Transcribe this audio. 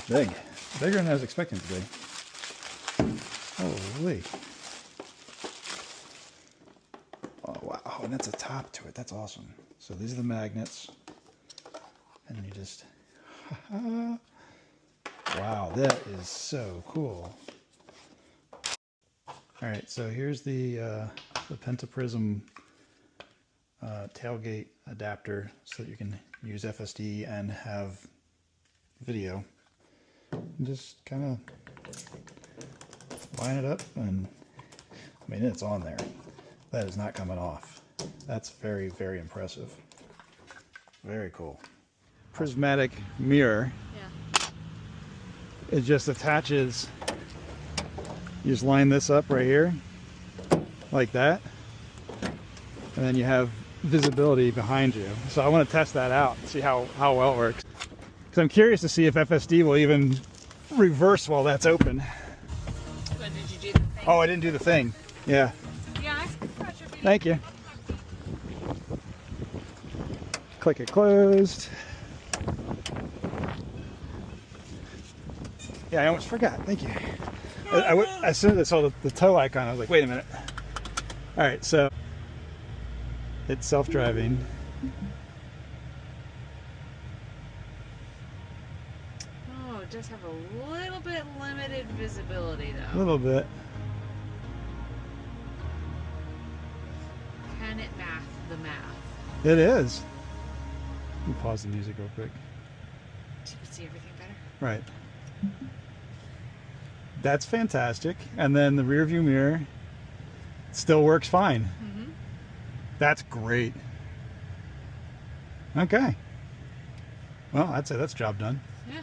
Big. Bigger than I was expecting it to be. Holy. Oh, wow. Oh, and that's a top to it. That's awesome. So these are the magnets. And you just... Wow, that is so cool. All right, so here's the penta-prism tailgate adapter so that you can use FSD and have video. And just kind of line it up, and I mean, it's on there. That is not coming off. That's very, very impressive. Very cool. Prismatic mirror. Yeah. It just attaches. You just line this up right here, like that, and then you have visibility behind you. So I want to test that out and see how well it works. Because I'm curious to see if FSD will even reverse while that's open. But did you do the thing? Oh, I didn't do the thing. Yeah. Yeah, I think that should be. Thank you. Click it closed. Yeah, I almost forgot. Thank you. As soon as I saw the toe icon, I was like, wait a minute. All right, so it's self-driving. Oh, it does have a little bit limited visibility, though. A little bit. Can it math the math? It is. Let me pause the music real quick. So you can see everything better? Right. That's fantastic. And then the rear view mirror still works fine. Mm-hmm. That's great. Okay. Well, I'd say that's job done. Yeah.